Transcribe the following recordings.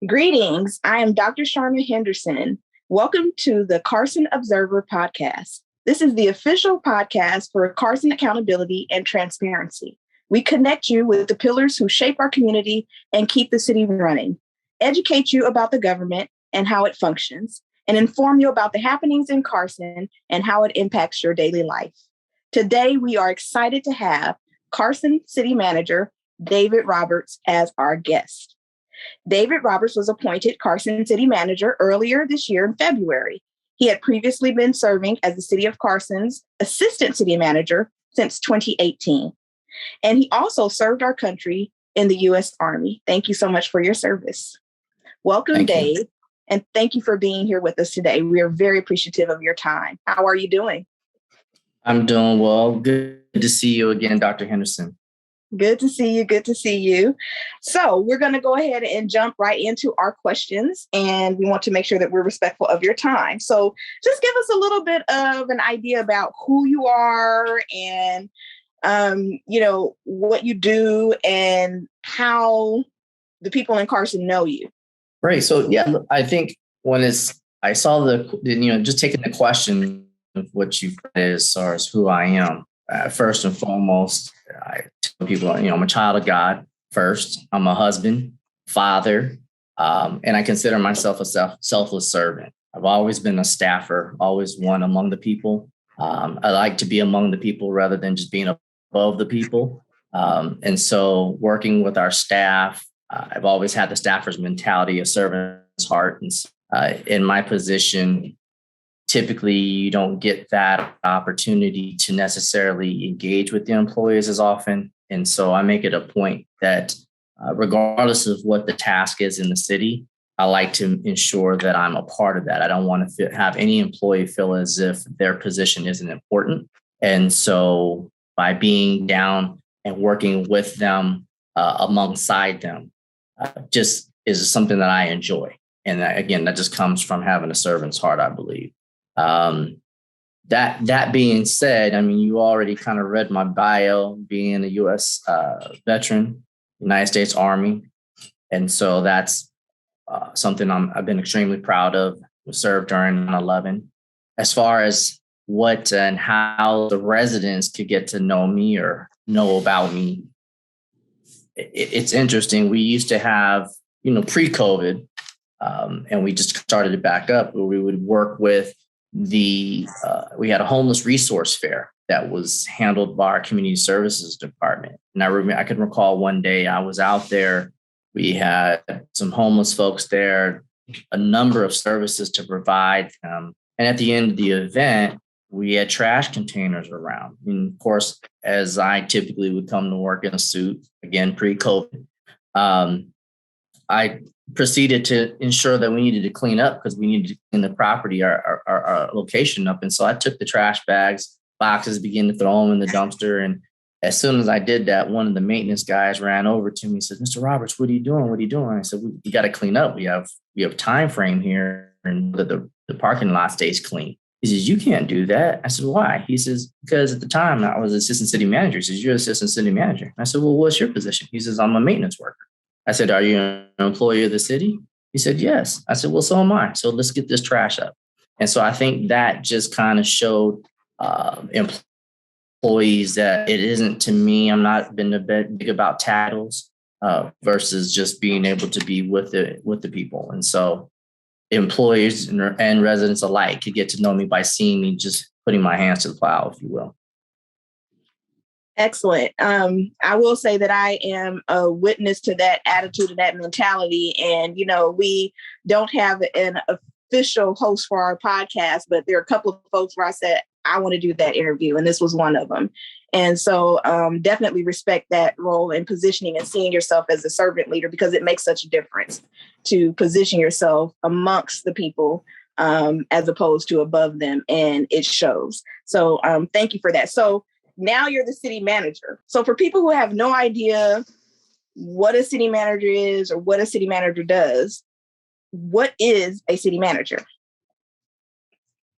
Greetings. I am Dr. Sharma Henderson. Welcome to the Carson Observer podcast. This is the official podcast for Carson accountability and transparency. We connect you with the pillars who shape our community and keep the city running, educate you about the government and how it functions, and inform you about the happenings in Carson and how it impacts your daily life. Today, we are excited to have Carson City Manager David Roberts as our guest. David Roberts was appointed Carson City Manager earlier this year in February. He had previously been serving as the City of Carson's Assistant City Manager since 2018. And he also served our country in the U.S. Army. Thank you so much for your service. Welcome, Dave, and thank you for being here with us today. We are very appreciative of your time. How are you doing? I'm doing well. Good to see you again, Dr. Henderson. Good to see you. Good to see you. So we're going to go ahead and jump right into our questions, and we want to make sure that we're respectful of your time. So just give us a little bit of an idea about who you are and, what you do and how the people in Carson know you. Right. So, I think I saw just taking the question of what you as far as who I am. First and foremost, I tell people, I'm a child of God first. I'm a husband, father, and I consider myself a selfless servant. I've always been a staffer, always one among the people. I like to be among the people rather than just being above the people. And so working with our staff, I've always had the staffer's mentality, a servant's heart. And in my position, typically, you don't get that opportunity to necessarily engage with the employees as often. And so I make it a point that regardless of what the task is in the city, I like to ensure that I'm a part of that. I don't want to have any employee feel as if their position isn't important. And so by being down and working with them alongside them just is something that I enjoy. And that just comes from having a servant's heart, I believe. That being said, you already kind of read my bio, being a U.S. veteran, United States Army. And so that's something I've been extremely proud of. Served during 9/11. As far as what and how the residents could get to know me or know about me, it's interesting. We used to have, pre-COVID, and we just started it back up where we would work with we had a homeless resource fair that was handled by our community services department. And I can recall one day I was out there. We had some homeless folks there, a number of services to provide them. And at the end of the event, we had trash containers around. And of course, as I typically would come to work in a suit, again, pre-COVID, I proceeded to ensure that we needed to clean up because we needed to clean the property, our location up. And so I took the trash boxes, began to throw them in the dumpster. And as soon as I did that, one of the maintenance guys ran over to me and said, "Mr. Roberts, what are you doing? What are you doing?" I said, "We got to clean up. We have time frame here and the parking lot stays clean." He says, "You can't do that." I said, "Why?" He says, "Because at the time I was assistant city manager." He says, "You're assistant city manager." I said, "Well, what's your position?" He says, "I'm a maintenance worker." I said, "Are you an employee of the city?" He said, "Yes." I said, "Well, so am I. So let's get this trash up." And so I think that just kind of showed employees that it isn't, to me, I'm not been a bit big about titles versus just being able to be with the people. And so employees and residents alike could get to know me by seeing me just putting my hands to the plow, if you will. Excellent. I will say that I am a witness to that attitude and that mentality. And, we don't have an official host for our podcast, but there are a couple of folks where I said, I want to do that interview. And this was one of them. And so definitely respect that role and positioning and seeing yourself as a servant leader, because it makes such a difference to position yourself amongst the people as opposed to above them. And it shows. So thank you for that. So now you're the city manager. So for people who have no idea what a city manager is or what a city manager does, what is a city manager?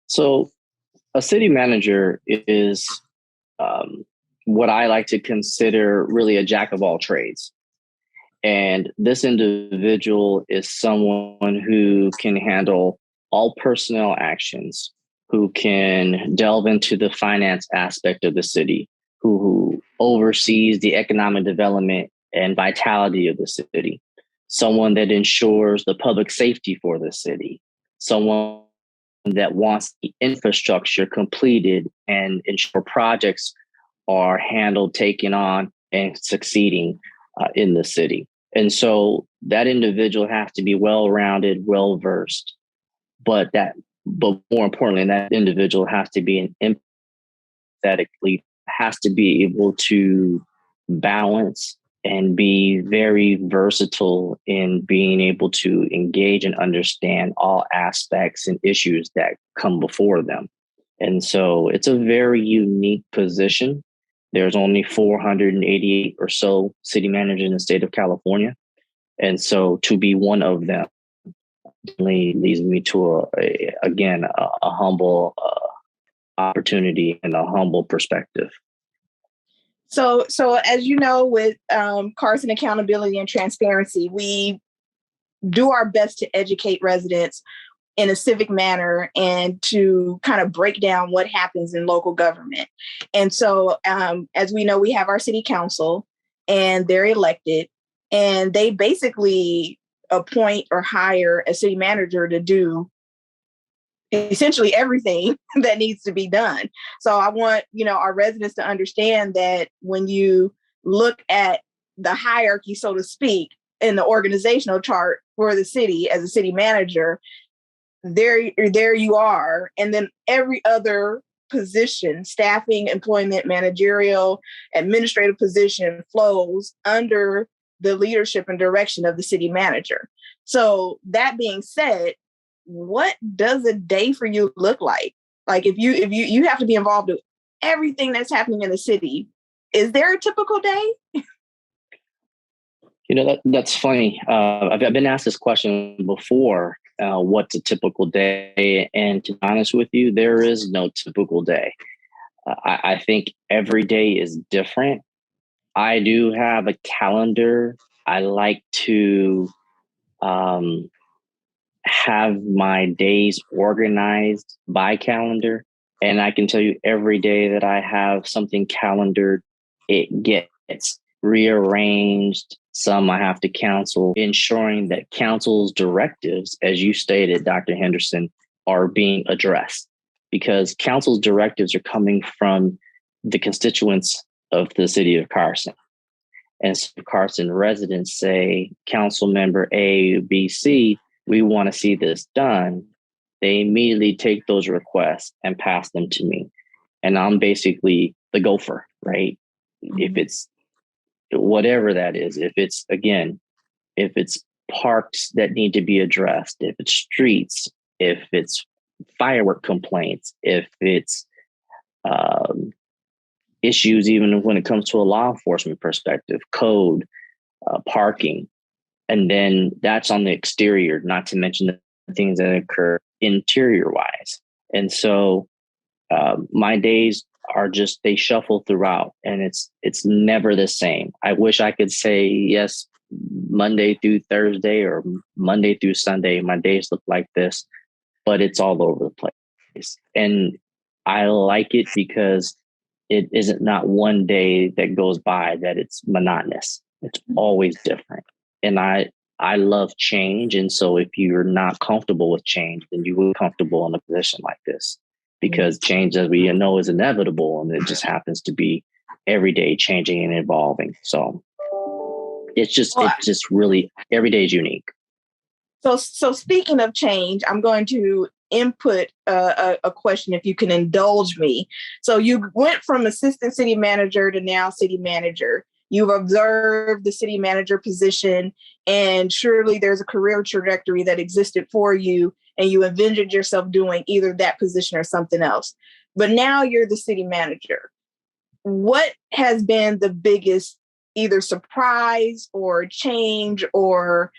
So a city manager is what I like to consider really a jack of all trades. And this individual is someone who can handle all personnel actions, who can delve into the finance aspect of the city, who oversees the economic development and vitality of the city, someone that ensures the public safety for the city, someone that wants the infrastructure completed and ensure projects are handled, taken on, and succeeding in the city. And so that individual has to be well-rounded, well-versed, but more importantly, that individual has to be an empathetic leader, has to be able to balance and be very versatile in being able to engage and understand all aspects and issues that come before them. And so it's a very unique position. There's only 488 or so city managers in the state of California. And so to be one of them definitely leads me to, a humble opportunity and a humble perspective. So as you know, with Carson Accountability and Transparency, we do our best to educate residents in a civic manner and to kind of break down what happens in local government. And so, as we know, we have our city council and they're elected, and they basically appoint or hire a city manager to do essentially everything that needs to be done. So I want, our residents to understand that when you look at the hierarchy, so to speak, in the organizational chart for the city as a city manager, there you are. And then every other position, staffing, employment, managerial, administrative position flows under the leadership and direction of the city manager. So that being said, what does a day for you look like? Like if you have to be involved with everything that's happening in the city, is there a typical day? That's funny. I've been asked this question before. What's a typical day? And to be honest with you, there is no typical day. I think every day is different. I do have a calendar. I like to have my days organized by calendar. And I can tell you every day that I have something calendared, it gets rearranged. Some I have to cancel, ensuring that council's directives, as you stated, Dr. Henderson, are being addressed, because council's directives are coming from the constituents of the city of Carson. And so Carson residents say, council member A, B, C, we want to see this done. They immediately take those requests and pass them to me. And I'm basically the gopher, right? Mm-hmm. If it's whatever that is, if it's parks that need to be addressed, if it's streets, if it's firework complaints, if it's issues, even when it comes to a law enforcement perspective, code, parking, and then that's on the exterior, not to mention the things that occur interior wise. And so my days are just, they shuffle throughout, and it's never the same. I wish I could say, yes, Monday through Thursday or Monday through Sunday, my days look like this, but it's all over the place. And I like it because it isn't not one day that goes by that it's monotonous. It's always different. And I love change. And so if you're not comfortable with change, then you will be comfortable in a position like this, because change, as we know, is inevitable, and it just happens to be every day changing and evolving. So it's just really, every day is unique. So speaking of change, I'm going to input a question, if you can indulge me. So you went from assistant city manager to now city manager. You've observed the city manager position, and surely there's a career trajectory that existed for you, and you envisioned yourself doing either that position or something else. But now you're the city manager. What has been the biggest either surprise or change or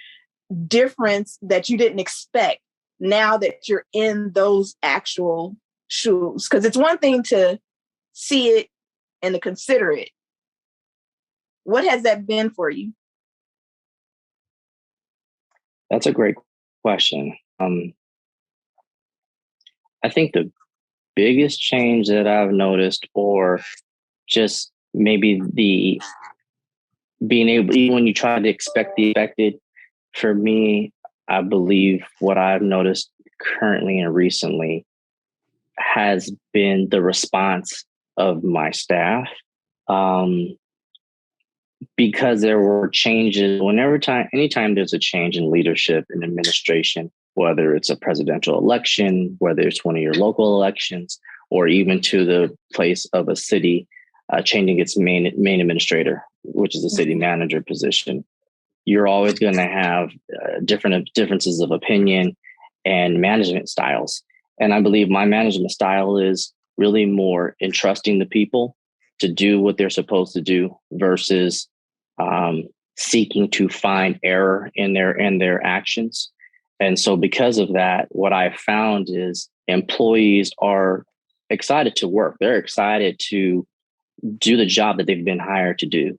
difference that you didn't expect now that you're in those actual shoes? Because it's one thing to see it and to consider it. What has that been for you? That's a great question. I think the biggest change that I've noticed, or just maybe the being able, even when you try to expect the expected, for me, I believe what I've noticed currently and recently has been the response of my staff. Um, because there were changes anytime there's a change in leadership and administration, whether it's a presidential election, whether it's one of your local elections, or even to the place of a city changing its main administrator, which is the city manager position, you're always going to have differences of opinion and management styles. And I believe my management style is really more entrusting the people to do what they're supposed to do versus seeking to find error in their actions. And so because of that, what I've found is employees are excited to work. They're excited to do the job that they've been hired to do.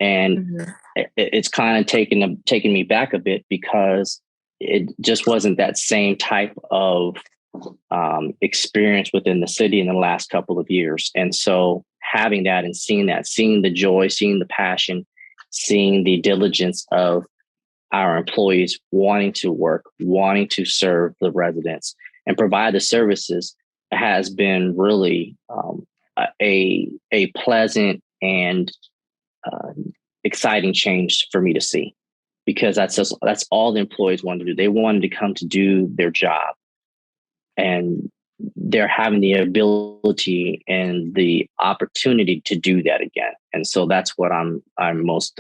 And it's kind of taken me back a bit, because it just wasn't that same type of experience within the city in the last couple of years. And so having that and seeing the joy, seeing the passion, seeing the diligence of our employees wanting to work, wanting to serve the residents and provide the services has been really a pleasant and exciting change for me to see, because that's all the employees wanted to do. They wanted to come to do their job, and they're having the ability and the opportunity to do that again. And so that's what I'm most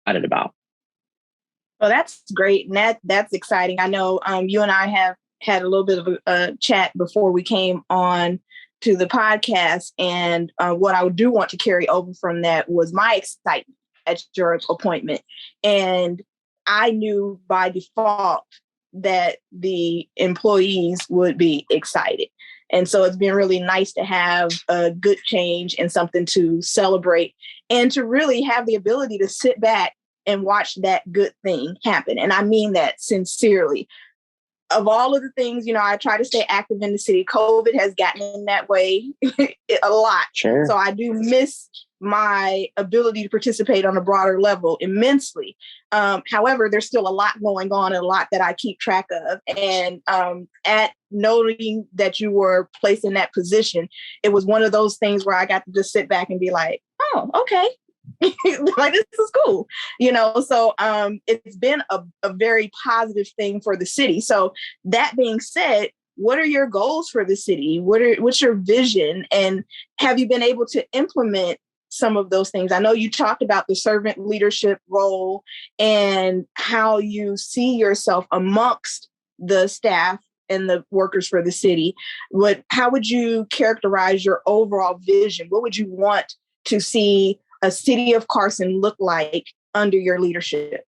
excited about. Well, that's great. And that's exciting. I know you and I have had a little bit of a chat before we came on to the podcast. And what I do want to carry over from that was my excitement at your appointment. And I knew by default that the employees would be excited. And so it's been really nice to have a good change and something to celebrate, and to really have the ability to sit back and watch that good thing happen. And I mean that sincerely. Of all of the things, I try to stay active in the city. COVID has gotten in that way a lot. Sure. So I do miss my ability to participate on a broader level immensely. However, there's still a lot going on and a lot that I keep track of. And at noting that you were placed in that position, it was one of those things where I got to just sit back and be like, oh, okay. Like, this is cool, so it's been a very positive thing for the city. So that being said, what are your goals for the city? What's your vision, and have you been able to implement some of those things? I know you talked about the servant leadership role and how you see yourself amongst the staff and the workers for the city. How would you characterize your overall vision? What would you want to see a City of Carson look like under your leadership?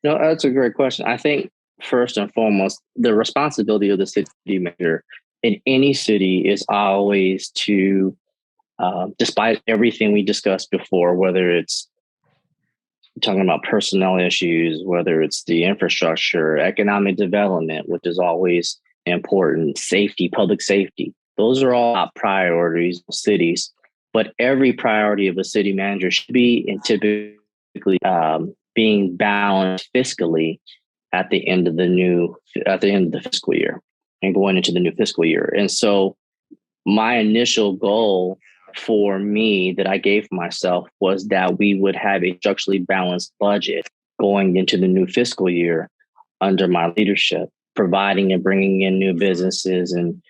No, that's a great question. I think first and foremost, the responsibility of the city manager in any city is always to, despite everything we discussed before, whether it's talking about personnel issues, whether it's the infrastructure, economic development, which is always important, safety, public safety, those are all top priorities of cities. But every priority of a city manager should be typically being balanced fiscally at the end of the fiscal year and going into the new fiscal year. And so my initial goal for me that I gave myself was that we would have a structurally balanced budget going into the new fiscal year under my leadership, providing and bringing in new businesses and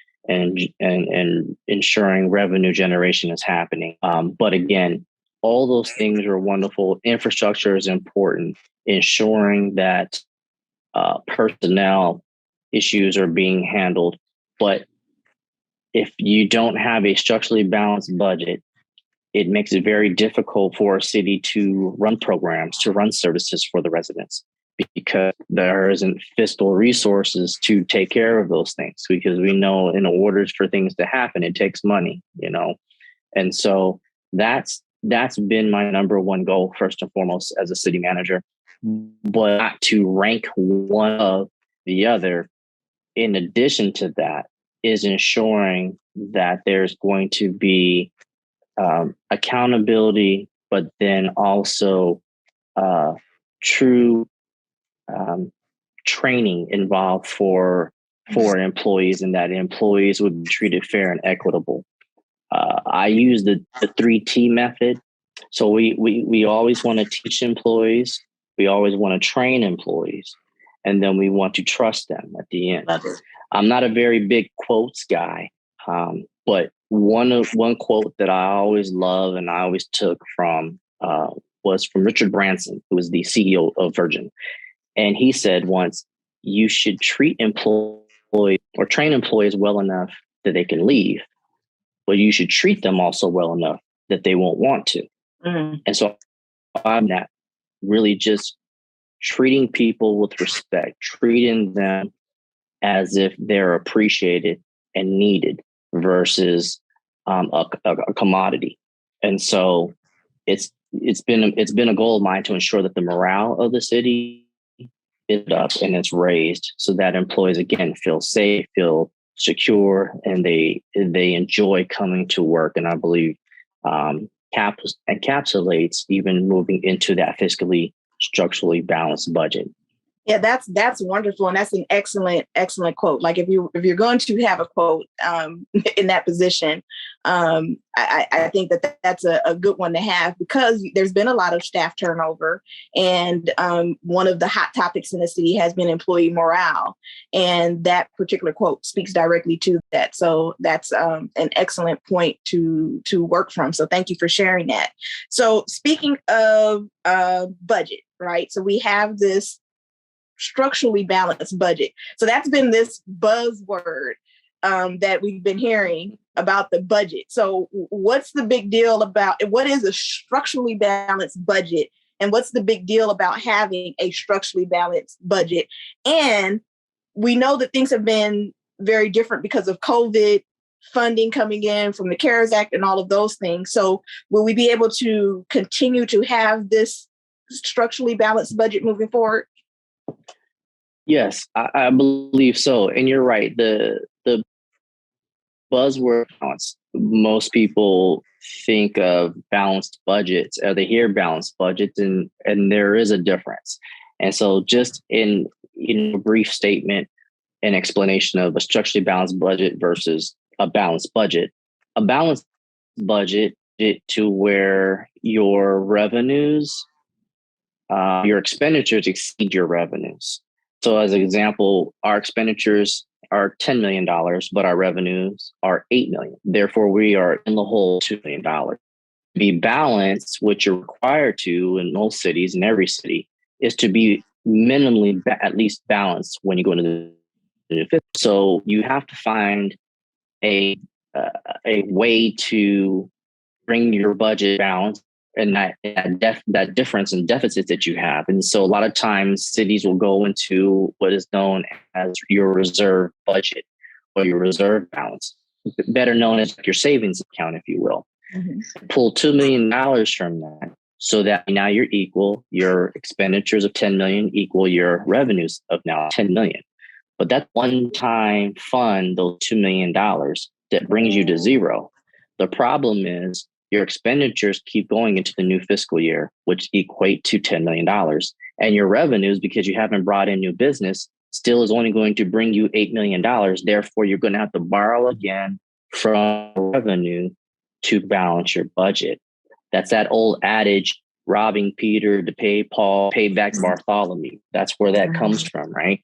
ensuring revenue generation is happening. But again, all those things are wonderful. Infrastructure is important. Ensuring that personnel issues are being handled. But if you don't have a structurally balanced budget, it makes it very difficult for a city to run programs, to run services for the residents, because there isn't fiscal resources to take care of those things, because we know in order for things to happen, it takes money, And so that's been my number one goal, first and foremost, as a city manager. but not to rank one of the other. In addition to that, is ensuring that there's going to be accountability, but then also true training involved for employees, and that employees would be treated fair and equitable. I use the 3T method. So we always want to teach employees. We always want to train employees. And then we want to trust them at the end. I'm not a very big quotes guy, but one quote that I always love and I always took from was from Richard Branson, who was the CEO of Virgin. And he said once, you should treat employees or train employees well enough that they can leave, but you should treat them also well enough that they won't want to. Mm. And so I'm that really just treating people with respect, treating them as if they're appreciated and needed versus a commodity. And so it's been a goal of mine to ensure that the morale of the city is up and it's raised so that employees again feel safe, feel secure, and they enjoy coming to work. And I believe encapsulates even moving into that fiscally structurally balanced budget. Yeah, that's wonderful, and that's an excellent quote. Like if you're going to have a quote in that position, I think that's a good one to have, because there's been a lot of staff turnover, and one of the hot topics in the city has been employee morale, and that particular quote speaks directly to that. So that's an excellent point to work from. So thank you for sharing that. So speaking of budget, right? So we have this structurally balanced budget. So that's been this buzzword that we've been hearing about the budget. So what's the big deal about what is a structurally balanced budget? And what's the big deal about having a structurally balanced budget? And we know that things have been very different because of COVID, funding coming in from the CARES Act and all of those things. So will we be able to continue to have this structurally balanced budget moving forward? Yes, I believe so. And you're right. The buzzword counts. Most people think of balanced budgets, or they hear balanced budgets, and there is a difference. And so just in a brief statement, an explanation of a structurally balanced budget versus a balanced budget. A balanced budget to where your revenues, your expenditures exceed your revenues. So as an example, our expenditures are $10 million, but our revenues are $8 million. Therefore, we are in the hole $2 million. To be balanced, which you're required to in most cities, in every city, is to be minimally at least balanced when you go into the fifth. So you have to find a way to bring your budget balance and that difference in deficits that you have. And so a lot of times cities will go into what is known as your reserve budget or your reserve balance, better known as your savings account, if you will. Mm-hmm. Pull $2 million from that so that now you're equal, your expenditures of 10 million equal your revenues of now 10 million. But that one-time fund, those $2 million, that brings you to zero. The problem is your expenditures keep going into the new fiscal year, which equate to $10 million. And your revenues, because you haven't brought in new business, still is only going to bring you $8 million. Therefore, you're going to have to borrow again from revenue to balance your budget. That's that old adage, robbing Peter to pay Paul, pay back Bartholomew. That's where that comes from, right?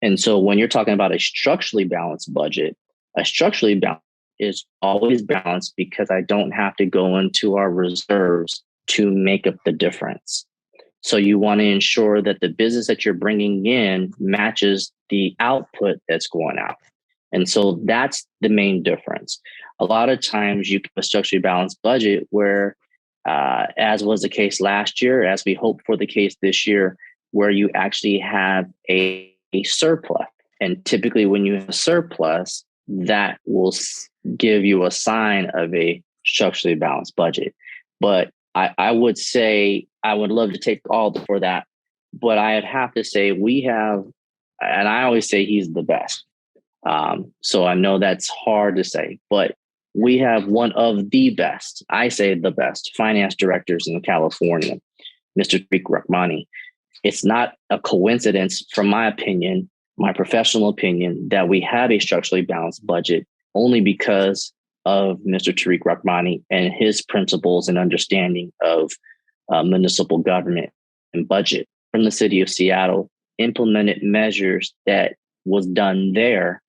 And so when you're talking about a structurally balanced budget, a structurally balanced is always balanced because I don't have to go into our reserves to make up the difference. So you want to ensure that the business that you're bringing in matches the output that's going out. And so that's the main difference. A lot of times you can have a structurally balanced budget where, as was the case last year, as we hope for the case this year, where you actually have a surplus. And typically when you have a surplus, that will give you a sign of a structurally balanced budget. But I would say I would love to take all for that But I'd have to say we have, and I always say he's the best. So I know that's hard to say, but we have one of the best, I say the best, finance directors in California, Mr. Tariq Rahmani. It's not a coincidence, from my opinion, my professional opinion, that we have a structurally balanced budget only because of Mr. Tariq Rahmani and his principles and understanding of municipal government and budget. From the city of Seattle, implemented measures that was done there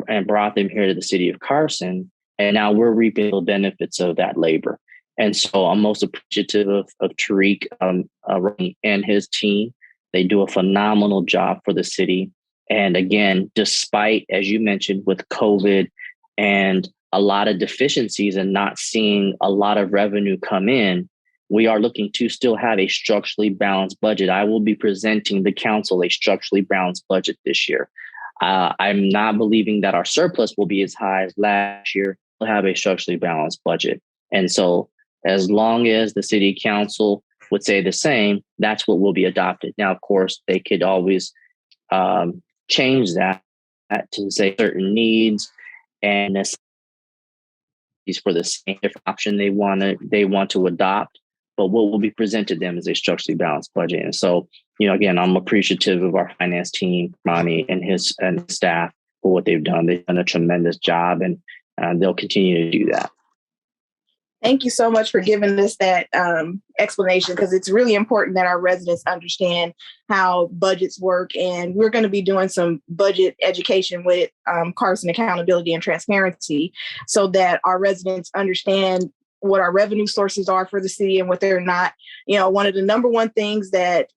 and brought them here to the city of Carson. And now we're reaping the benefits of that labor. And so I'm most appreciative of Tariq and his team. They do a phenomenal job for the city. And again, despite, as you mentioned, with COVID and a lot of deficiencies and not seeing a lot of revenue come in, we are looking to still have a structurally balanced budget. I will be presenting the council a structurally balanced budget this year. I'm not believing that our surplus will be as high as last year. We'll have a structurally balanced budget. And so as long as the city council would say the same, that's what will be adopted. Now, of course, they could always change that to say certain needs and necessities for the same option they want to adopt. But what will be presented to them is a structurally balanced budget. And so, again, I'm appreciative of our finance team, Ronnie and his staff, for what they've done. They've done a tremendous job, and they'll continue to do that. Thank you so much for giving us that explanation, because it's really important that our residents understand how budgets work. And we're going to be doing some budget education with Carson Accountability and Transparency so that our residents understand what our revenue sources are for the city and what they're not. One of the number one things that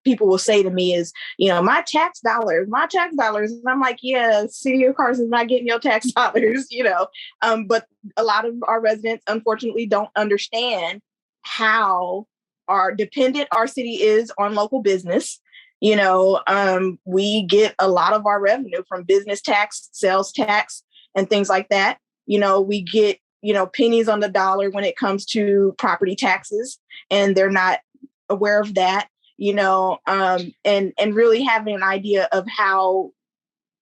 people will say to me is, my tax dollars. And I'm like, yeah, City of Carson is not getting your tax dollars, but a lot of our residents, unfortunately, don't understand how dependent our city is on local business. We get a lot of our revenue from business tax, sales tax, and things like that. We get pennies on the dollar when it comes to property taxes, and they're not aware of that, and really having an idea of how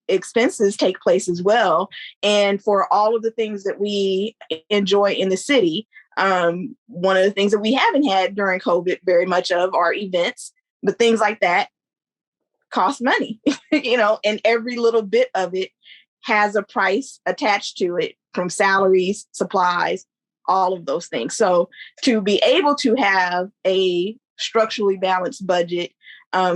expenses take place as well. And for all of the things that we enjoy in the city, one of the things that we haven't had during COVID very much of are events, but things like that cost money, and every little bit of it has a price attached to it, from salaries, supplies, all of those things. So to be able to have a structurally balanced budget,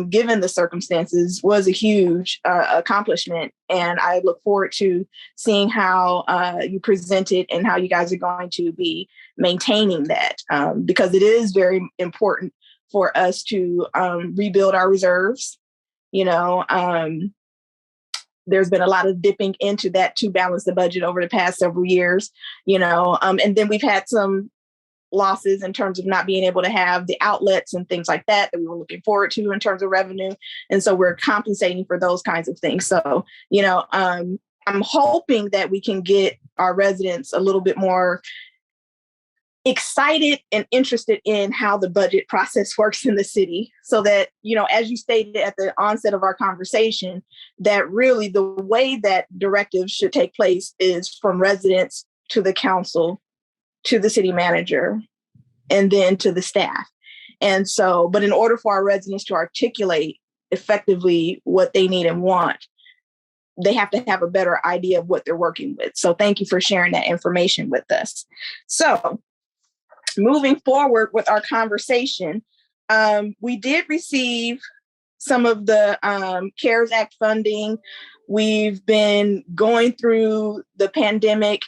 given the circumstances, was a huge accomplishment. And I look forward to seeing how you present it and how you guys are going to be maintaining that, because it is very important for us to rebuild our reserves. There's been a lot of dipping into that to balance the budget over the past several years, and then we've had some losses in terms of not being able to have the outlets and things like that we were looking forward to in terms of revenue. And so we're compensating for those kinds of things. So, I'm hoping that we can get our residents a little bit more excited and interested in how the budget process works in the city, so that, as you stated at the onset of our conversation, that really the way that directives should take place is from residents to the council, to the city manager, and then to the staff. And so, but in order for our residents to articulate effectively what they need and want, they have to have a better idea of what they're working with. So thank you for sharing that information with us. So moving forward with our conversation, we did receive some of the CARES Act funding. We've been going through the pandemic.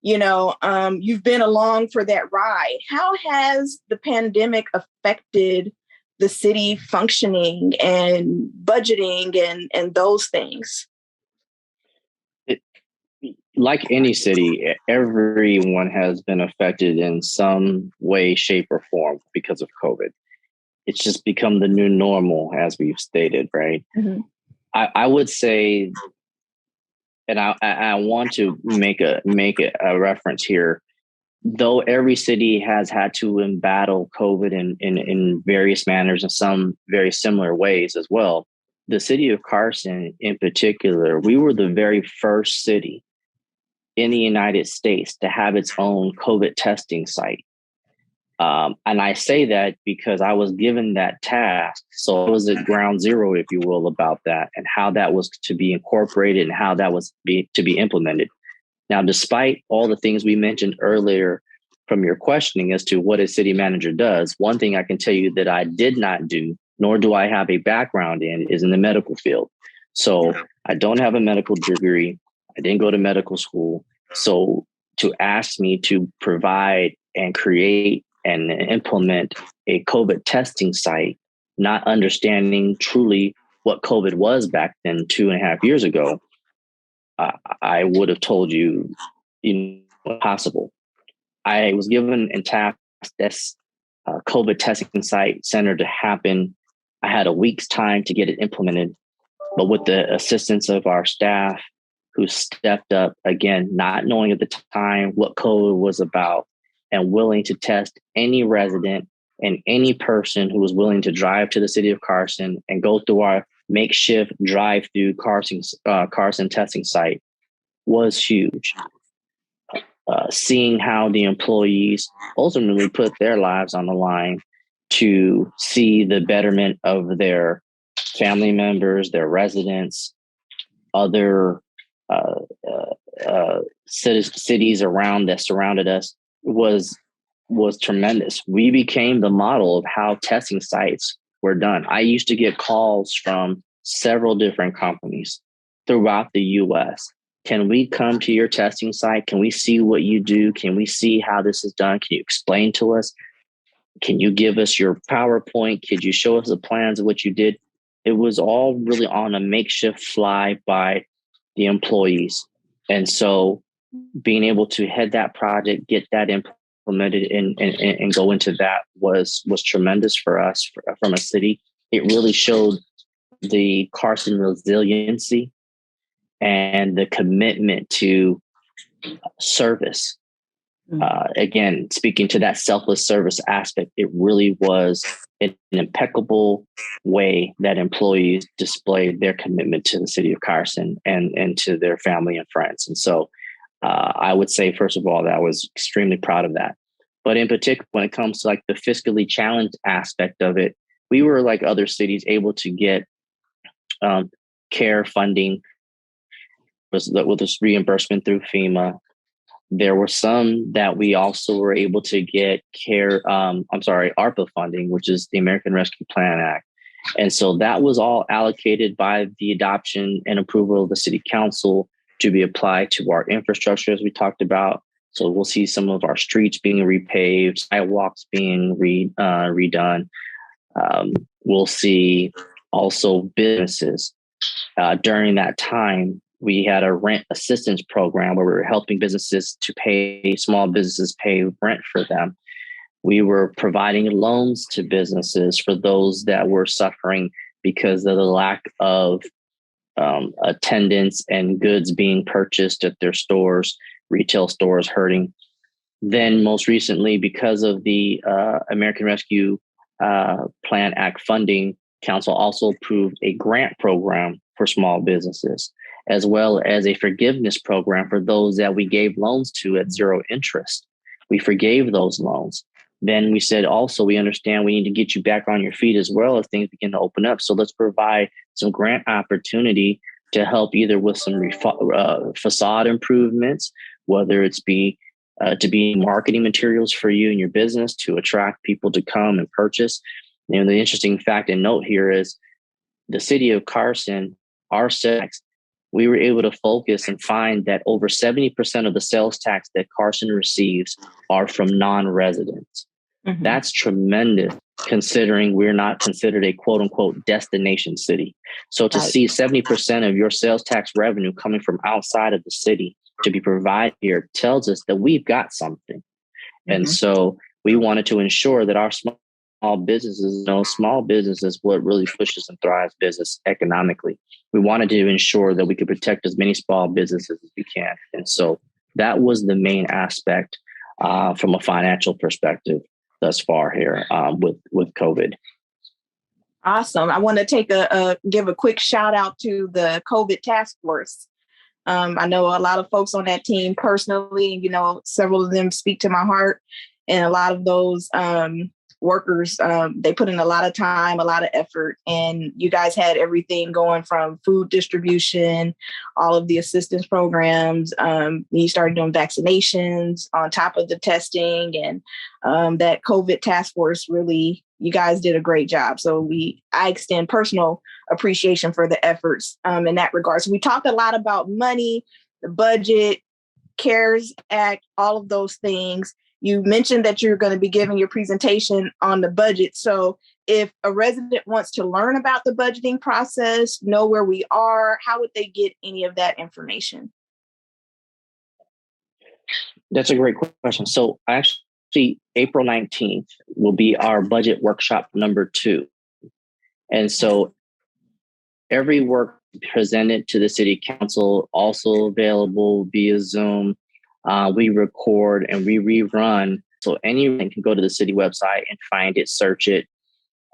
You've been along for that ride. How has the pandemic affected the city functioning and budgeting and those things? Like any city, everyone has been affected in some way, shape, or form because of COVID. It's just become the new normal, as we've stated, right? Mm-hmm. I would say, and I want to make a reference here. though every city has had to battle COVID in various manners and some very similar ways as well, the city of Carson in particular, we were the very first city in the United States to have its own COVID testing site. And I say that because I was given that task. So I was at ground zero, if you will, about that and how that was to be incorporated and how that was to be implemented. Now, despite all the things we mentioned earlier from your questioning as to what a city manager does, one thing I can tell you that I did not do, nor do I have a background in, is in the medical field. So I don't have a medical degree. I didn't go to medical school. So to ask me to provide and create and implement a COVID testing site, not understanding truly what COVID was back then 2.5 years ago, I would have told you, impossible. I was given and tasked this COVID testing site center to happen. I had a week's time to get it implemented, but with the assistance of our staff who stepped up, again, not knowing at the time what COVID was about and willing to test any resident and any person who was willing to drive to the city of Carson and go through our makeshift drive-through Carson testing site was huge. Seeing how the employees ultimately put their lives on the line to see the betterment of their family members, their residents, other cities around that surrounded us was tremendous. We became the model of how testing sites were done. I used to get calls from several different companies throughout the U.S. Can we come to your testing site? Can we see what you do? Can we see how this is done? Can you explain to us? Can you give us your PowerPoint? Could you show us the plans of what you did? It was all really on a makeshift fly by the employees. And so being able to head that project, get that implemented and go into that was tremendous for us from a city. It really showed the Carson resiliency and the commitment to service. Again, speaking to that selfless service aspect, it really was an impeccable way that employees displayed their commitment to the city of Carson and to their family and friends. And so I would say, first of all, that I was extremely proud of that. But in particular, when it comes to like the fiscally challenged aspect of it, we were, like other cities, able to get care funding with this reimbursement through FEMA. There were some that we also were able to get ARPA funding, which is the American Rescue Plan Act. And so that was all allocated by the adoption and approval of the city council to be applied to our infrastructure, as we talked about. So we'll see some of our streets being repaved, sidewalks being redone. We'll see also businesses. During that time, we had a rent assistance program where we were helping small businesses pay rent for them. We were providing loans to businesses for those that were suffering because of the lack of attendance and goods being purchased at their stores, retail stores hurting. Then most recently, because of the American Rescue Plan Act funding, Council also approved a grant program for small businesses, as well as a forgiveness program for those that we gave loans to at zero interest. We forgave those loans. Then we said, also, we understand we need to get you back on your feet as well as things begin to open up. So let's provide some grant opportunity to help either with some facade improvements, whether it's to be marketing materials for you and your business to attract people to come and purchase. The interesting fact and note here is the city of Carson, our tax, we were able to focus and find that over 70% of the sales tax that Carson receives are from non-residents. Mm-hmm. That's tremendous, considering we're not considered a quote unquote destination city. So to see 70% of your sales tax revenue coming from outside of the city to be provided here tells us that we've got something. Mm-hmm. And so we wanted to ensure that our small business is what really pushes and thrives business economically. We wanted to ensure that we could protect as many small businesses as we can. And so that was the main aspect from a financial perspective thus far here with COVID. Awesome. I want to give a quick shout out to the COVID task force. I know a lot of folks on that team personally, several of them speak to my heart, and a lot of those workers, they put in a lot of time, a lot of effort, and you guys had everything going from food distribution, all of the assistance programs. You started doing vaccinations on top of the testing, and that COVID task force really, you guys did a great job. So I extend personal appreciation for the efforts in that regard. So we talked a lot about money, the budget, CARES Act, all of those things. You mentioned that you're going to be giving your presentation on the budget. So if a resident wants to learn about the budgeting process, know where we are, how would they get any of that information? That's a great question. So actually, April 19th will be our budget workshop number 2. And so every work presented to the city council, also available via Zoom. We record and we rerun. So anyone can go to the city website and find it, search it,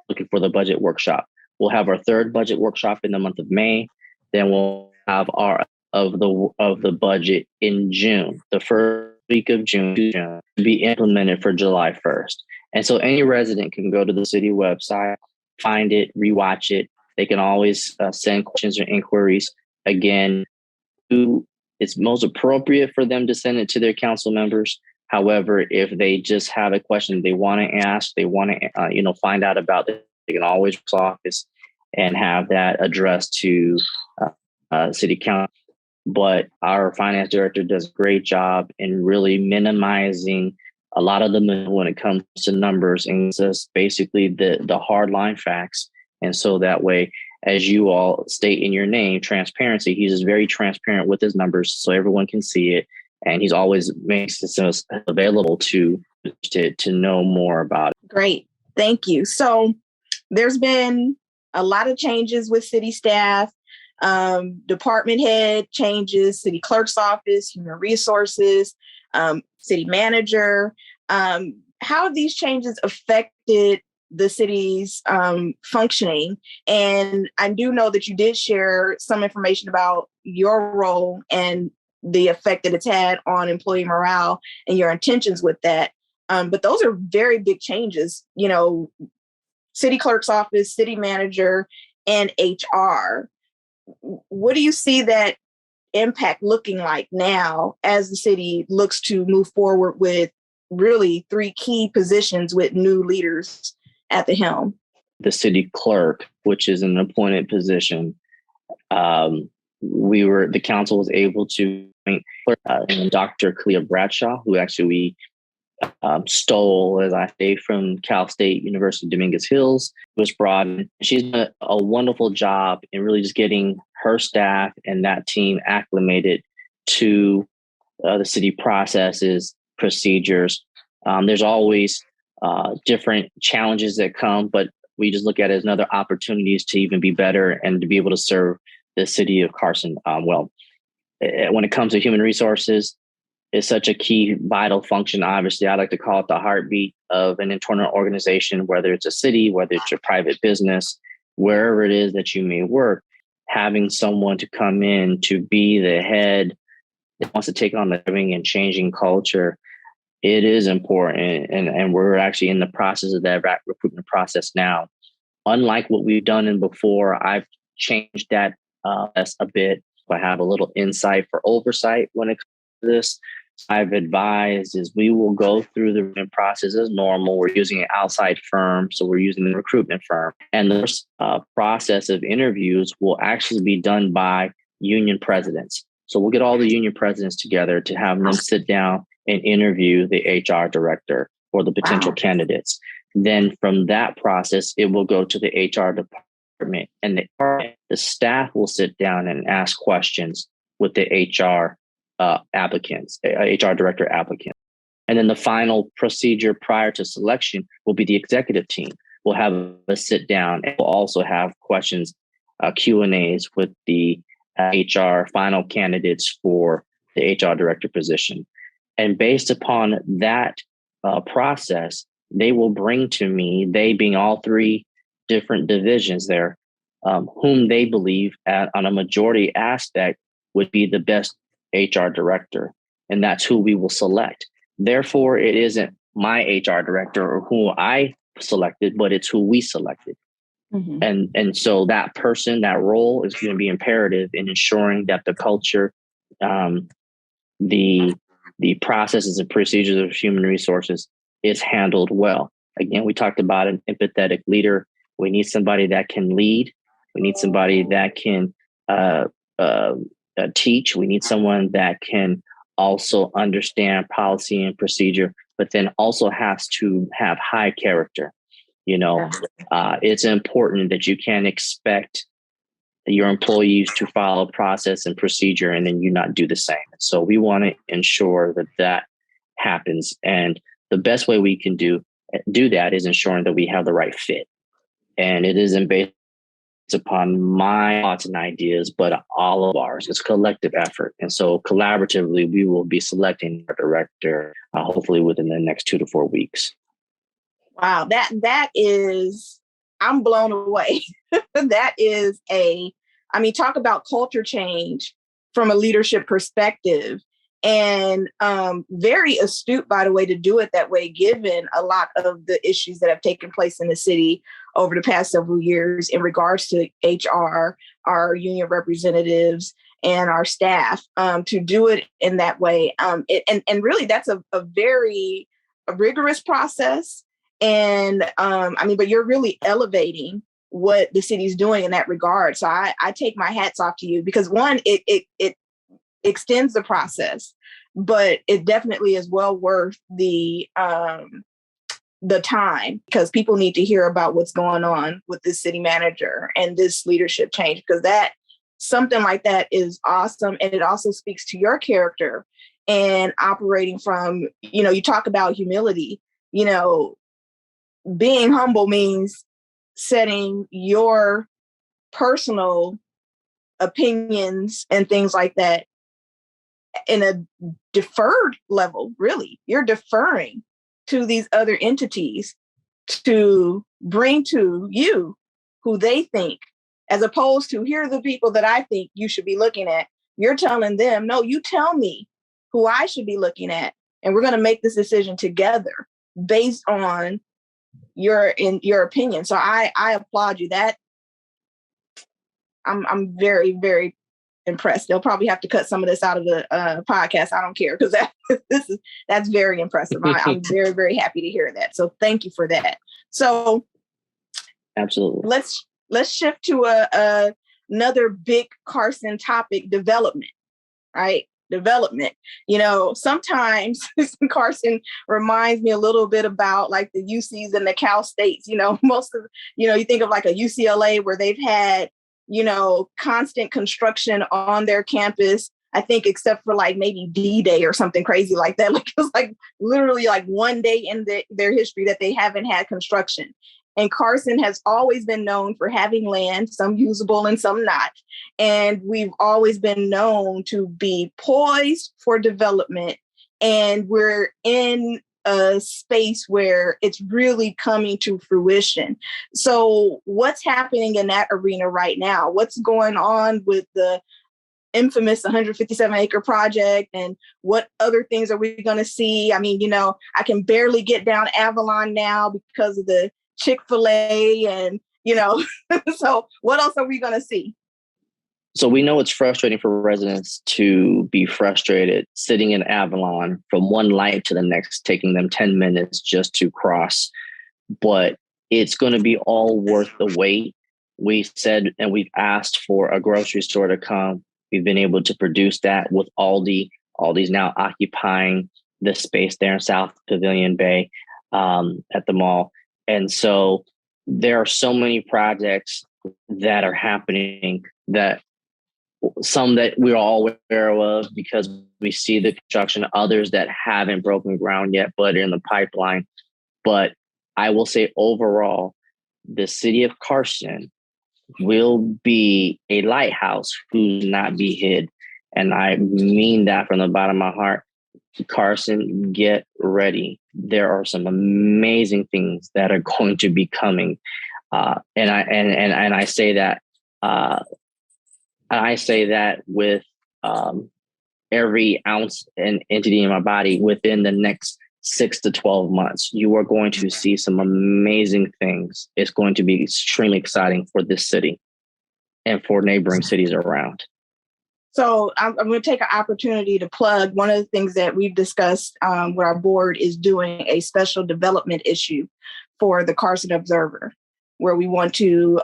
looking for the budget workshop. We'll have our 3rd budget workshop in the month of May. Then we'll have our of the budget in June, the first week of June, to be implemented for July 1st. And so any resident can go to the city website, find it, rewatch it. They can always send questions or inquiries. Again, it's most appropriate for them to send it to their council members. However, if they just have a question they want to ask, they want to find out about it, they can always call the office and have that addressed to city council. But our finance director does a great job in really minimizing a lot of them when it comes to numbers, and just basically the hard line facts. And so that way, as you all state in your name, transparency, he's just very transparent with his numbers so everyone can see it. And he's always makes this available to know more about it. Great. Thank you. So there's been a lot of changes with city staff, department head changes, city clerk's office, human resources, city manager. How have these changes affected the city's functioning? And I do know that you did share some information about your role and the effect that it's had on employee morale and your intentions with that. But those are very big changes, city clerk's office, city manager, and HR. What do you see that impact looking like now as the city looks to move forward with really 3 key positions with new leaders at the helm? The city clerk, which is an appointed position, the council was able to appoint Dr. Clea Bradshaw, who actually we stole, as I say, from Cal State University Dominguez Hills, was brought in. She's done a wonderful job in really just getting her staff and that team acclimated to the city processes, procedures. There's always different challenges that come, but we just look at it as another opportunities to even be better and to be able to serve the city of Carson well. When it comes to human resources, it's such a key, vital function. Obviously, I like to call it the heartbeat of an internal organization, whether it's a city, whether it's a private business, wherever it is that you may work. Having someone to come in to be the head that wants to take on the living and changing culture, it is important. And we're actually in the process of that recruitment process now. Unlike what we've done in before, I've changed that a bit. I have a little insight for oversight when it comes to this. I've advised is we will go through the recruitment process as normal. We're using an outside firm, so we're using the recruitment firm. And the process of interviews will actually be done by union presidents. So we'll get all the union presidents together to have them sit down and interview the HR director or the potential candidates. Then from that process, it will go to the HR department, and the staff will sit down and ask questions with the HR applicants, HR director applicants. And then the final procedure prior to selection will be the executive team. We'll have a sit down, and we'll also have questions, Q&As with the HR final candidates for the HR director position. And based upon that process, they will bring to me, they being all three different divisions there, whom they believe on a majority aspect would be the best HR director. And that's who we will select. Therefore, it isn't my HR director or who I selected, but it's who we selected. Mm-hmm. And so that person, that role is going to be imperative in ensuring that the culture, the processes and procedures of human resources is handled well. Again, we talked about an empathetic leader. We need somebody that can lead. We need somebody that can teach. We need someone that can also understand policy and procedure, but then also has to have high character. It's important that you can't expect your employees to follow process and procedure and then you not do the same. So we want to ensure that happens. And the best way we can do that is ensuring that we have the right fit. And it isn't based upon my thoughts and ideas, but all of ours. It's collective effort. And so collaboratively, we will be selecting our director, hopefully within the next 2 to 4 weeks. Wow, that is, I'm blown away. That is talk about culture change from a leadership perspective, and very astute, by the way, to do it that way, given a lot of the issues that have taken place in the city over the past several years in regards to HR, our union representatives, and our staff, to do it in that way. And really, that's a very rigorous process. And but you're really elevating what the city's doing in that regard. So I take my hats off to you, because one, it extends the process, but it definitely is well worth the time, because people need to hear about what's going on with this city manager and this leadership change, because that something like that is awesome. And it also speaks to your character and operating from, you talk about humility, being humble means setting your personal opinions and things like that in a deferred level. Really, you're deferring to these other entities to bring to you who they think, as opposed to, here are the people that I think you should be looking at. You're telling them, no, you tell me who I should be looking at, and we're going to make this decision together based on your opinion. So I applaud you. That I'm very, very impressed. They'll probably have to cut some of this out of the podcast. I don't care, because that's very impressive. I'm very, very happy to hear that. So thank you for that. So absolutely, let's shift to another big Carson topic: development. Right. Development. Sometimes Carson reminds me a little bit about like the UCs and the Cal States. Most of, you think of like a UCLA where they've had, constant construction on their campus, I think, except for like maybe D-Day or something crazy like that. Like it was like literally like one day in their history that they haven't had construction. And Carson has always been known for having land, some usable and some not. And we've always been known to be poised for development. And we're in a space where it's really coming to fruition. So what's happening in that arena right now? What's going on with the infamous 157-acre project, and what other things are we going to see? I mean, I can barely get down Avalon now because of the Chick-fil-A and, so what else are we going to see? So we know it's frustrating for residents to be frustrated sitting in Avalon from one light to the next, taking them 10 minutes just to cross. But it's going to be all worth the wait. We said, and we've asked for a grocery store to come. We've been able to produce that with Aldi. Aldi's now occupying the space there in South Pavilion Bay at the mall. And so there are so many projects that are happening, that some that we're all aware of because we see the construction, others that haven't broken ground yet, but are in the pipeline. But I will say overall, the city of Carson will be a lighthouse who not be hid. And I mean that from the bottom of my heart. Carson, get ready. There are some amazing things that are going to be coming, and I say that with every ounce and entity in my body. Within the next 6 to 12 months, you are going to see some amazing things. It's going to be extremely exciting for this city and for neighboring cities around. So I'm going to take an opportunity to plug one of the things that we've discussed with our board is doing a special development issue for the Carson Observer, where we want to,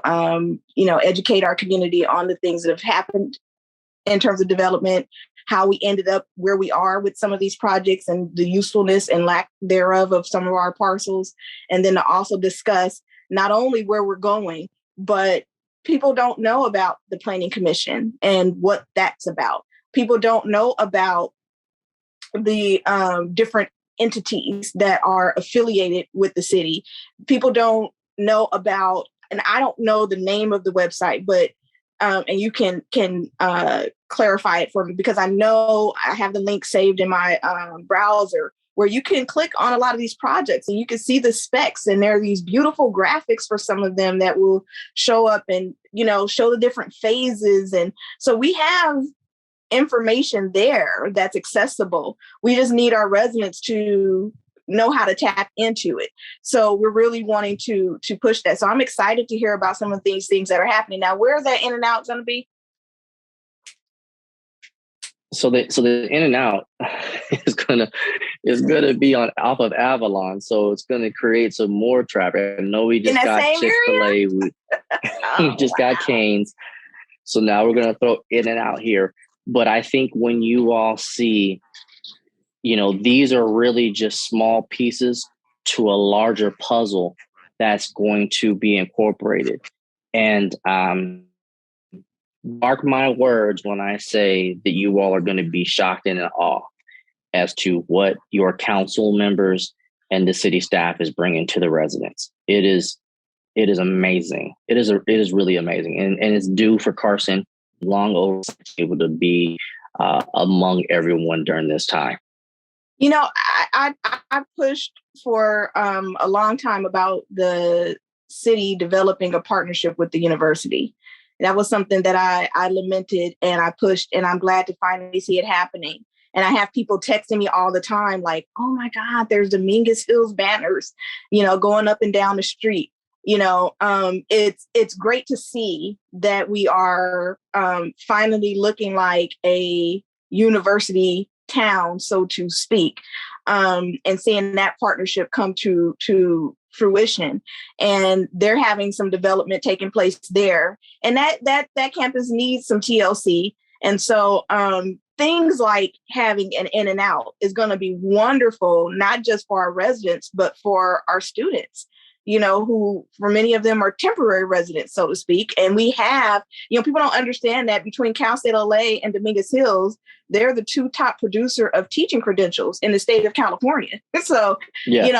educate our community on the things that have happened in terms of development, how we ended up where we are with some of these projects and the usefulness and lack thereof of some of our parcels. And then to also discuss not only where we're going, but people don't know about the Planning Commission and what that's about. People don't know about the different entities that are affiliated with the city. People don't know about, and I don't know the name of the website, but and you can clarify it for me, because I know I have the link saved in my browser where you can click on a lot of these projects and you can see the specs, and there are these beautiful graphics for some of them that will show up and, show the different phases. And so we have information there that's accessible. We just need our residents to know how to tap into it. So we're really wanting to push that. So I'm excited to hear about some of these things that are happening. Now, where is that in and out going to be? So the in and out is gonna be on off of Avalon. So it's gonna create some more traffic. I know we just got Chick-fil-A, we just got Cane's. So now we're gonna throw in and out here. But I think when you all see, these are really just small pieces to a larger puzzle that's going to be incorporated. And mark my words when I say that you all are going to be shocked and in awe as to what your council members and the city staff is bringing to the residents. It is amazing. It is really amazing. And it's due for Carson long over to be able to be among everyone during this time. I pushed for a long time about the city developing a partnership with the university. That was something that I lamented and I pushed, and I'm glad to finally see it happening. And I have people texting me all the time like, oh my God, there's Dominguez Hills banners, going up and down the street. It's great to see that we are finally looking like a university town, so to speak, and seeing that partnership come to fruition. And they're having some development taking place there, and that campus needs some TLC. And so things like having an in and out is going to be wonderful, not just for our residents, but for our students, who for many of them are temporary residents, so to speak. And we have, people don't understand that between Cal State LA and Dominguez Hills, they're the two top producer of teaching credentials in the state of California. So, yes.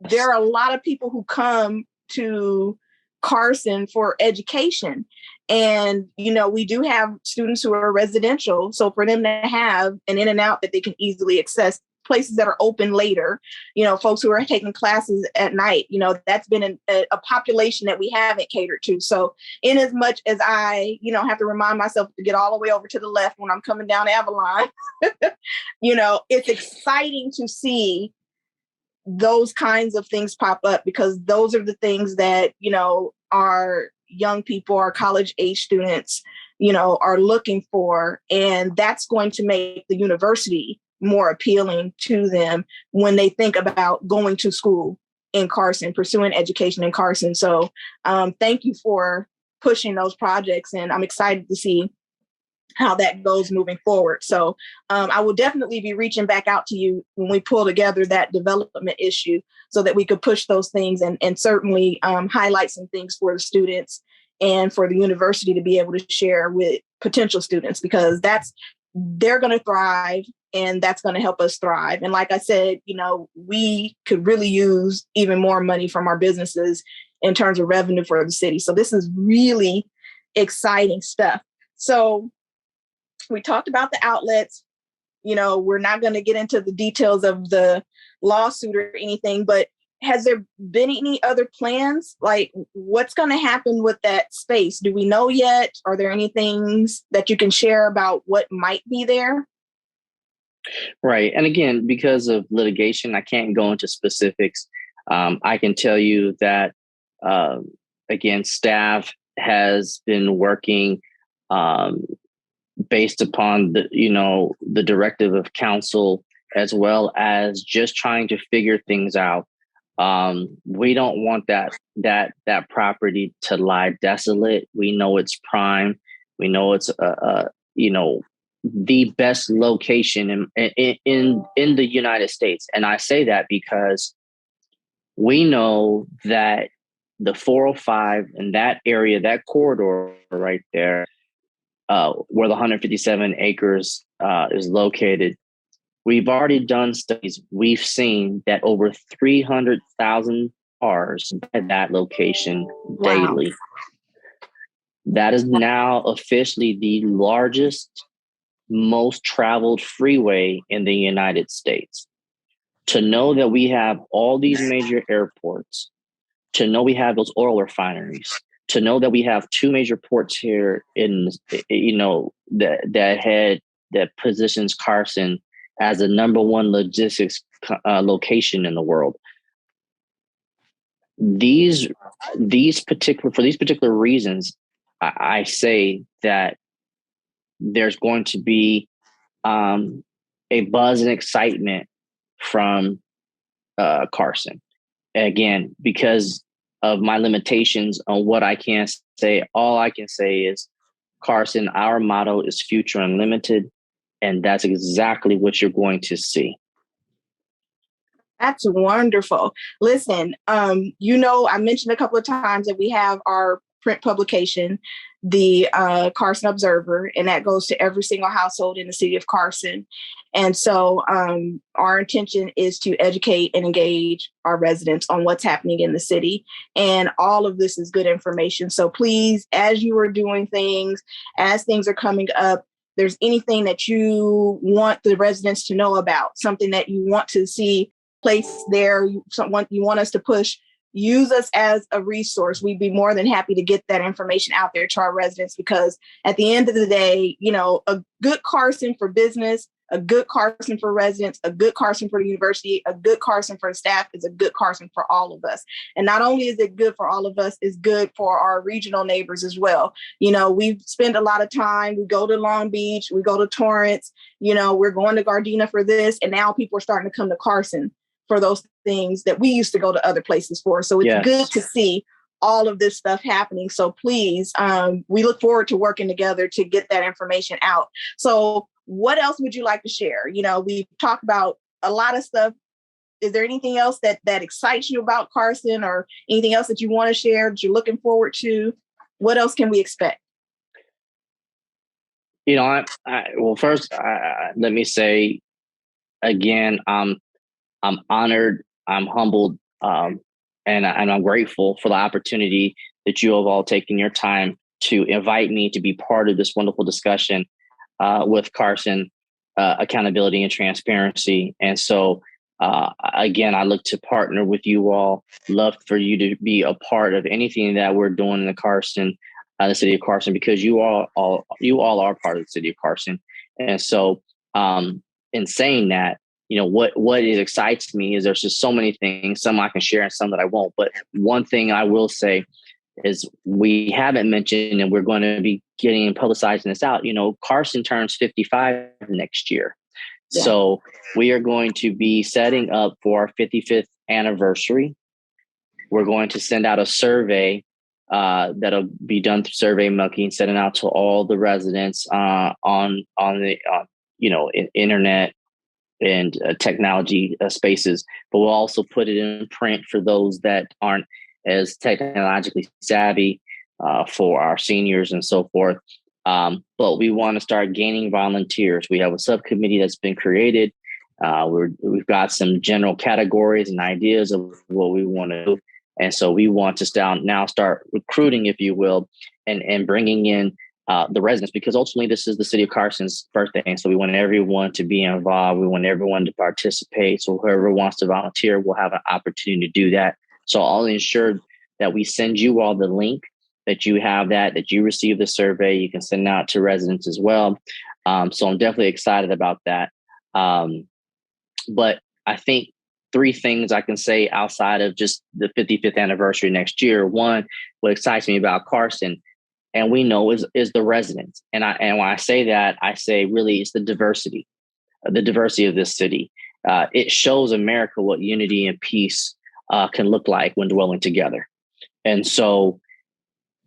There are a lot of people who come to Carson for education. And, we do have students who are residential. So for them to have an in and out that they can easily access, places that are open later, folks who are taking classes at night, that's been a population that we haven't catered to. So in as much as I, have to remind myself to get all the way over to the left when I'm coming down Avalon, it's exciting to see those kinds of things pop up, because those are the things that, our young people, our college age students, are looking for. And that's going to make the university more appealing to them when they think about going to school in Carson, pursuing education in Carson. So thank you for pushing those projects, and I'm excited to see how that goes moving forward. So I will definitely be reaching back out to you when we pull together that development issue so that we could push those things and certainly highlight some things for the students and for the university to be able to share with potential students, because they're going to thrive and that's going to help us thrive. And like I said, we could really use even more money from our businesses in terms of revenue for the city. So this is really exciting stuff. So we talked about the outlets. we're not going to get into the details of the lawsuit or anything, but has there been any other plans? Like, what's going to happen with that space? Do we know yet? Are there any things that you can share about what might be there? Right. And again, because of litigation, I can't go into specifics. I can tell you that, again, staff has been working based upon the directive of council, as well as just trying to figure things out. We don't want that property to lie desolate. We know it's prime. We know it's the best location in the United States. And I say that because we know that the 405 and that area, that corridor right there, where the 157 acres is located, we've already done studies. We've seen that over 300,000 cars at that location daily. That is now officially the largest, most traveled freeway in the United States. To know that we have all these major airports, to know we have those oil refineries, to know that we have two major ports here that positions Carson as the number one logistics location in the world. For these particular reasons, I say that there's going to be a buzz and excitement from Carson. Again, because of my limitations on what I can say, all I can say is, Carson, our motto is Future Unlimited, and that's exactly what you're going to see. That's wonderful. Listen, I mentioned a couple of times that we have our print publication, the Carson Observer, and that goes to every single household in the city of Carson. And so our intention is to educate and engage our residents on what's happening in the city. And all of this is good information. So please, as you are doing things, as things are coming up, there's anything that you want the residents to know about, something that you want to see placed there, someone you want us to push, use us as a resource. We'd be more than happy to get that information out there to our residents, because at the end of the day, a good Carson for business, a good Carson for residents, a good Carson for the university, a good Carson for staff is a good Carson for all of us. And not only is it good for all of us, it's good for our regional neighbors as well. We spend a lot of time, we go to Long Beach, we go to Torrance, we're going to Gardena for this. And now people are starting to come to Carson for those things that we used to go to other places for. So it's good to see all of this stuff happening. So please, we look forward to working together to get that information out. So what else would you like to share? We've talked about a lot of stuff. Is there anything else that excites you about Carson, or anything else that you want to share that you're looking forward to? What else can we expect? First, let me say again, I'm honored, I'm humbled, and I'm grateful for the opportunity that you have all taken your time to invite me to be part of this wonderful discussion with Carson Accountability and Transparency. And so, again, I look to partner with you all. Love for you to be a part of anything that we're doing in the city of Carson, because you all are part of the city of Carson. And so, in saying that, what excites me is there's just so many things, some I can share and some that I won't. But one thing I will say is we haven't mentioned, and we're going to be getting and publicizing this out. Carson turns 55 next year. Yeah. So we are going to be setting up for our 55th anniversary. We're going to send out a survey that'll be done through SurveyMonkey, sending out to all the residents on the internet and technology spaces. But we'll also put it in print for those that aren't as technologically savvy, for our seniors and so forth. But we want to start gaining volunteers. We have a subcommittee that's been created. We've got some general categories and ideas of what we want to do. And so we want to now start recruiting, if you will, and bringing in the residents, because ultimately this is the City of Carson's birthday. And so we want everyone to be involved. We want everyone to participate. So whoever wants to volunteer will have an opportunity to do that. So I'll ensure that we send you all the link, that you have that you receive the survey. You can send it out to residents as well. So I'm definitely excited about that. But I think 3 things I can say outside of just the 55th anniversary next year. One, what excites me about Carson, and we know is the residents. And when I say that, I say really it's the diversity of this city. It shows America what unity and peace can look like when dwelling together. And so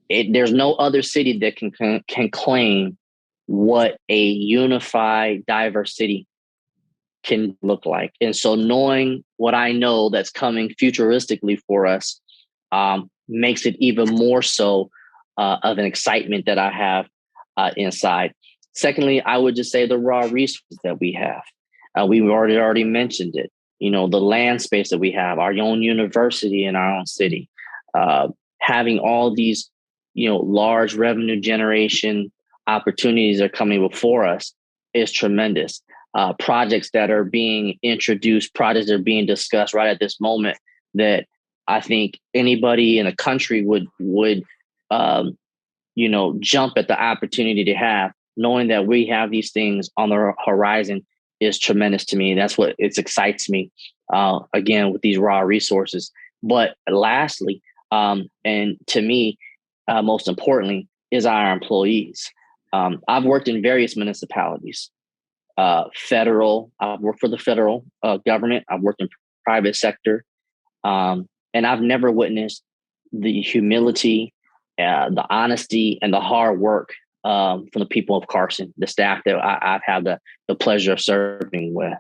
there's no other city that can claim what a unified, diverse city can look like. And so knowing what I know that's coming futuristically for us makes it even more so of an excitement that I have inside. Secondly, I would just say the raw resources that we have. We've already mentioned it. The land space that we have, our own university in our own city, having all these, large revenue generation opportunities that are coming before us is tremendous. Projects that are being introduced, projects that are being discussed right at this moment that I think anybody in the country would jump at the opportunity to have, knowing that we have these things on the horizon is tremendous to me. That's what excites me, again, with these raw resources. But lastly, and to me, most importantly, is our employees. I've worked in various municipalities, federal. I've worked for the federal government. I've worked in private sector. And I've never witnessed the humility, the honesty, and the hard work from the people of Carson, the staff that I've had the pleasure of serving with.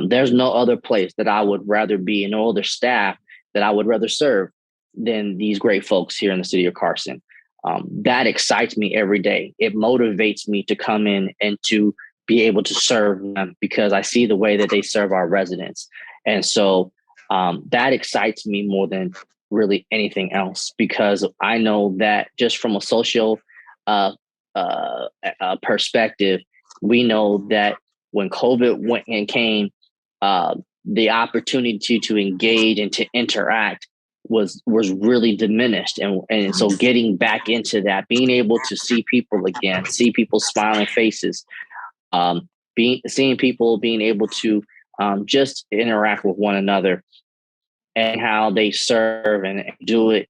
There's no other place that I would rather be, and no other staff that I would rather serve than these great folks here in the City of Carson. That excites me every day. It motivates me to come in and to be able to serve them because I see the way that they serve our residents. And so that excites me more than really anything else, because I know that just from a social perspective, we know that when COVID went and came, the opportunity to engage and to interact was really diminished. And so getting back into that, being able to see people again, see people's smiling faces, seeing people being able to just interact with one another and how they serve and do it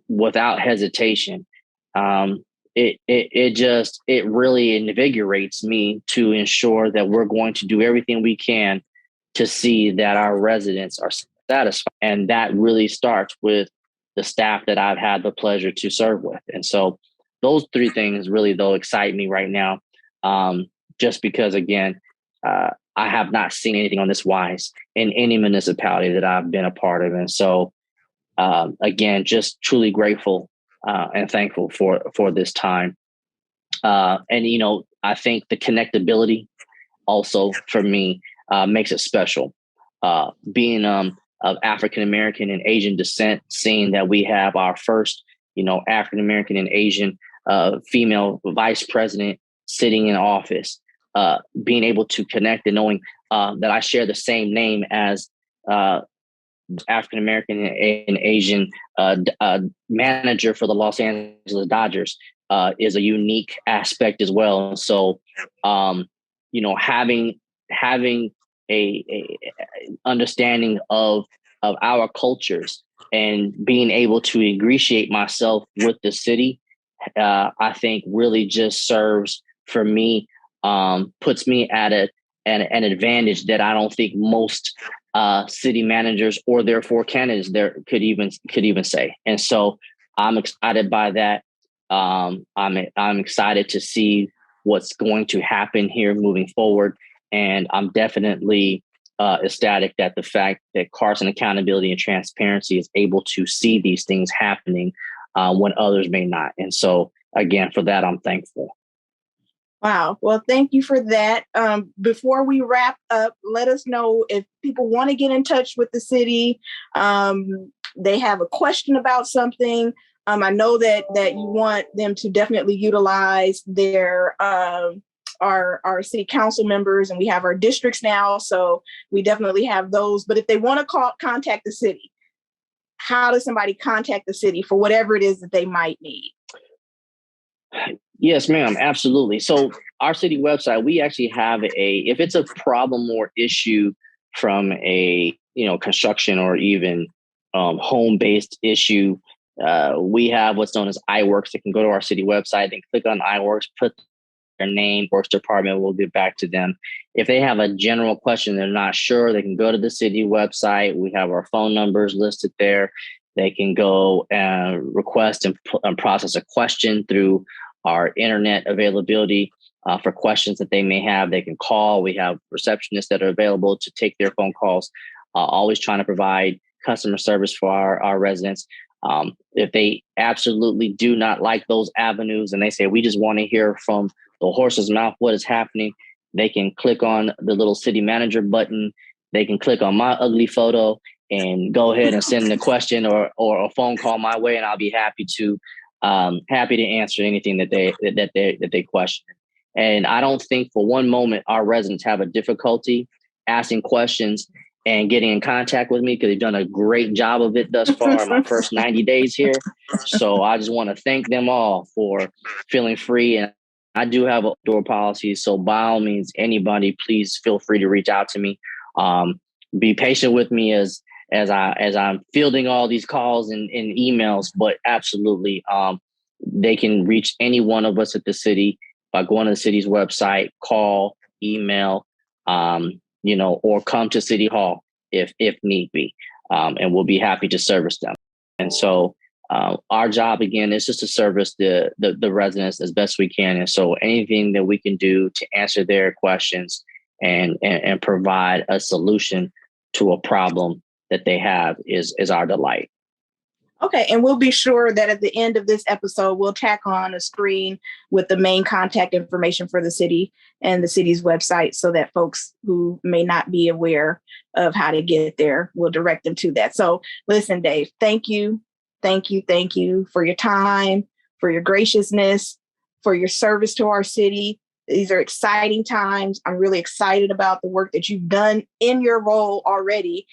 without hesitation. It really invigorates me to ensure that we're going to do everything we can to see that our residents are satisfied. And that really starts with the staff that I've had the pleasure to serve with. And so those 3 things really, though, excite me right now, just because, again, I have not seen anything on this wise in any municipality that I've been a part of. And so, again, just truly grateful and thankful for this time. And, I think the connectability also for me makes it special. Being of African-American and Asian descent, seeing that we have our first, African-American and Asian female vice president sitting in office, being able to connect and knowing that I share the same name as African-American and Asian manager for the Los Angeles Dodgers is a unique aspect as well. And so, having a understanding of our cultures and being able to ingratiate myself with the city, I think really just serves for me, puts me at an advantage that I don't think most city managers or therefore candidates there could even say. And so I'm excited by that. I'm excited to see what's going to happen here moving forward. And I'm definitely ecstatic that the fact that Carson Accountability and Transparency is able to see these things happening when others may not. And so, again, for that, I'm thankful. Wow. Well, thank you for that. Before we wrap up, let us know if people want to get in touch with the city, they have a question about something, I know that you want them to definitely utilize their our city council members, and we have our districts now, so we definitely have those. But if they want to contact the city, how does somebody contact the city for whatever it is that they might need? Yes, ma'am. Absolutely. So our city website, we actually have if it's a problem or issue from a, construction or even home-based issue, we have what's known as iWorks. They can go to our city website, they can click on iWorks, put their name, Works Department, we'll get back to them. If they have a general question, they're not sure, they can go to the city website. We have our phone numbers listed there. They can go and request and process a question through our internet availability for questions that they may have. They can call. We have receptionists that are available to take their phone calls, always trying to provide customer service for our residents. If they absolutely do not like those avenues and they say, we just want to hear from the horse's mouth what is happening, they can click on the little city manager button. They can click on my ugly photo and go ahead and send a question or a phone call my way, and I'll be happy to answer anything that they question. And I don't think for one moment our residents have a difficulty asking questions and getting in contact with me, because they've done a great job of it thus far in my first 90 days here. So I just want to thank them all for feeling free. And I do have a door policy, so by all means, anybody, please feel free to reach out to me. Be patient with me as I'm fielding all these calls and emails, but absolutely, they can reach any one of us at the city by going to the city's website, call, email, or come to City Hall if need be, and we'll be happy to service them. And so our job, again, is just to service the residents as best we can. And so anything that we can do to answer their questions and provide a solution to a problem that they have is our delight. Okay, and we'll be sure that at the end of this episode, we'll tack on a screen with the main contact information for the city and the city's website, so that folks who may not be aware of how to get there, will direct them to that. So listen, Dave, thank you for your time, for your graciousness, for your service to our city. These are exciting times. I'm really excited about the work that you've done in your role already,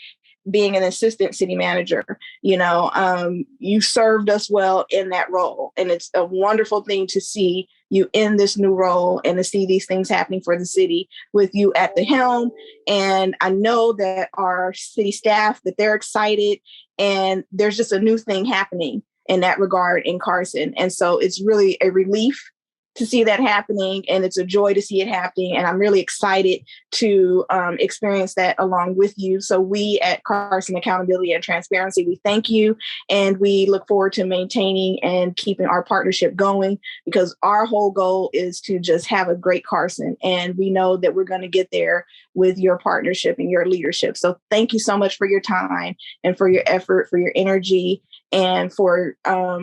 being an assistant city manager. You served us well in that role. And it's a wonderful thing to see you in this new role and to see these things happening for the city with you at the helm. And I know that our city staff, that they're excited, and there's just a new thing happening in that regard in Carson. And so it's really a relief to see that happening, and it's a joy to see it happening. And I'm really excited to experience that along with you. So we at Carson Accountability and Transparency, we thank you, and we look forward to maintaining and keeping our partnership going, because our whole goal is to just have a great Carson. And we know that we're going to get there with your partnership and your leadership. So thank you so much for your time and for your effort, for your energy, and for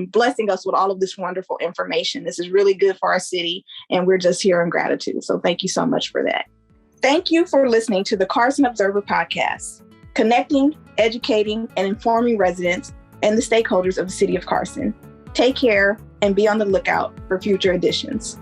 blessing us with all of this wonderful information. This is really good for our city, and we're just here in gratitude. So thank you so much for that. Thank you for listening to the Carson Observer Podcast, connecting, educating, and informing residents and the stakeholders of the city of Carson. Take care and be on the lookout for future editions.